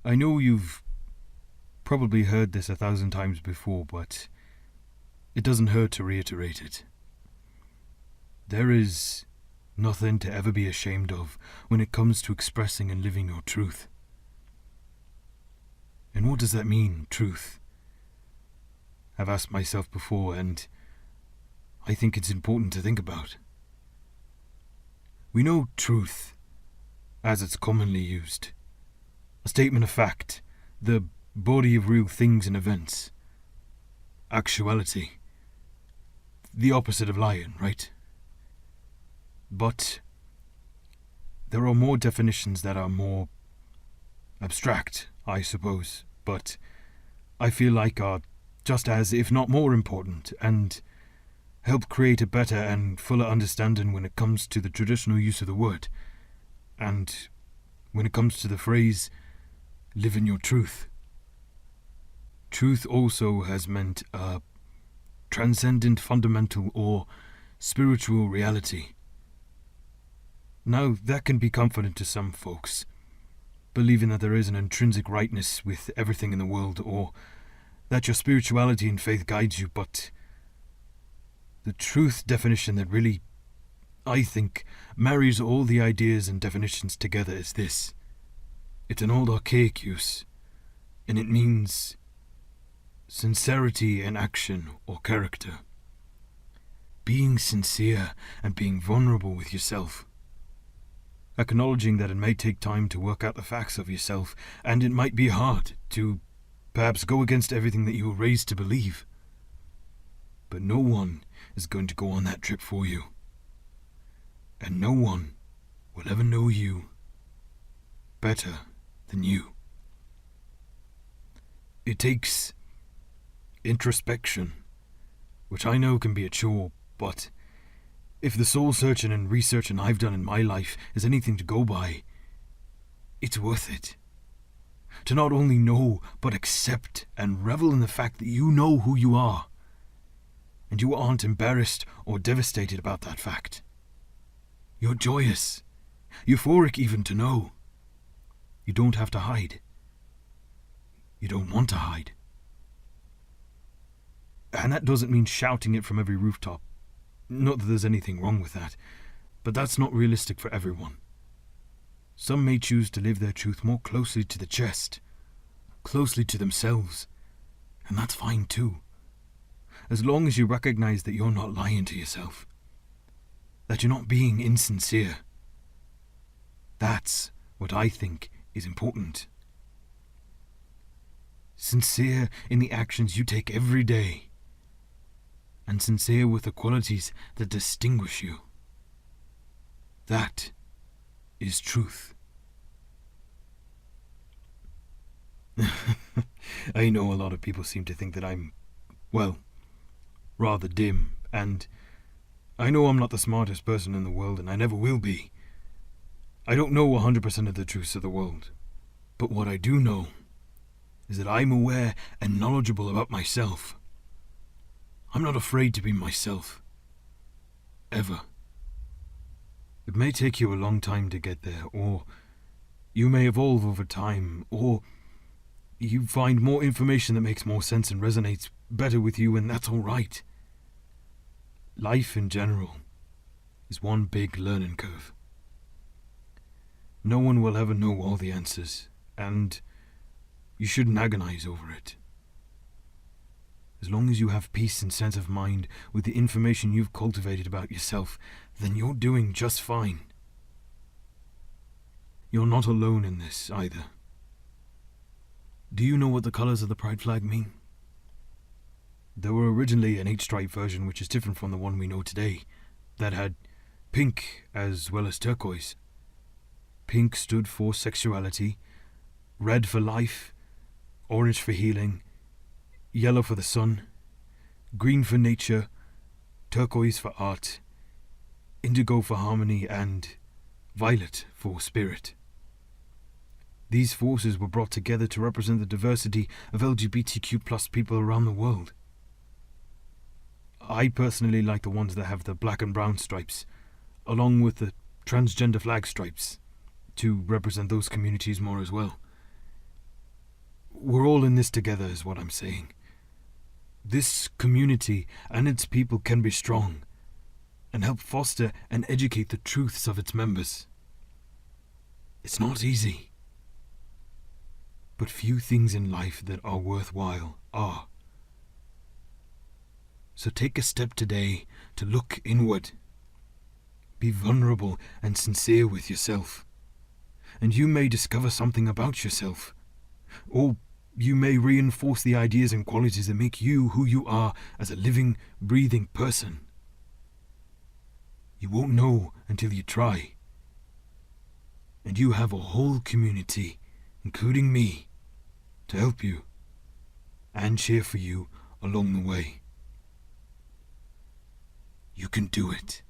I know you've probably heard this 1,000 times before, but it doesn't hurt to reiterate it. There is nothing to ever be ashamed of when it comes to expressing and living your truth. And what does that mean, truth? I've asked myself before, and I think it's important to think about. We know truth, as it's commonly used. A statement of fact, the body of real things and events. Actuality. The opposite of lying, right? But there are more definitions that are more abstract, I suppose, but I feel like are just as, if not more important, and help create a better and fuller understanding when it comes to the traditional use of the word, and when it comes to the phrase, live in your truth. Truth also has meant a transcendent, fundamental, or spiritual reality. Now, that can be comforting to some folks, believing that there is an intrinsic rightness with everything in the world, or that your spirituality and faith guides you, but the truth definition that really, I think, marries all the ideas and definitions together is this. It's an old archaic use, and it means sincerity in action or character. Being sincere and being vulnerable with yourself. Acknowledging that it may take time to work out the facts of yourself, and it might be hard to perhaps go against everything that you were raised to believe. But no one is going to go on that trip for you. And no one will ever know you better than you. It takes introspection, which I know can be a chore, but if the soul searching and researching I've done in my life is anything to go by, it's worth it. To not only know, but accept and revel in the fact that you know who you are. And you aren't embarrassed or devastated about that fact. You're joyous, euphoric even to know. You don't have to hide. You don't want to hide. And that doesn't mean shouting it from every rooftop. Not that there's anything wrong with that, but that's not realistic for everyone. Some may choose to live their truth more closely to the chest, closely to themselves, and that's fine too. As long as you recognize that you're not lying to yourself, that you're not being insincere. That's what I think is important. Sincere in the actions you take every day, and sincere with the qualities that distinguish you. That is truth. I know a lot of people seem to think that I'm, well, rather dim, and I know I'm not the smartest person in the world, and I never will be. I don't know 100% of the truths of the world, but what I do know is that I'm aware and knowledgeable about myself. I'm not afraid to be myself. Ever. It may take you a long time to get there, or you may evolve over time, or you find more information that makes more sense and resonates better with you, and that's all right. Life in general is one big learning curve. No one will ever know all the answers, and you shouldn't agonize over it. As long as you have peace and sense of mind with the information you've cultivated about yourself, then you're doing just fine. You're not alone in this, either. Do you know what the colours of the pride flag mean? There were originally an 8-stripe version, which is different from the one we know today, that had pink as well as turquoise. Pink stood for sexuality, red for life, orange for healing, yellow for the sun, green for nature, turquoise for art, indigo for harmony, and violet for spirit. These forces were brought together to represent the diversity of LGBTQ+ people around the world. I personally like the ones that have the black and brown stripes, along with the transgender flag stripes, to represent those communities more as well. we're all in this together is what I'm saying. This community and its people can be strong and help foster and educate the truths of its members. It's not easy, but few things in life that are worthwhile are. So take a step today to look inward. Be vulnerable and sincere with yourself, and you may discover something about yourself, or you may reinforce the ideas and qualities that make you who you are as a living, breathing person. You won't know until you try. And you have a whole community, including me, to help you and cheer for you along the way. You can do it.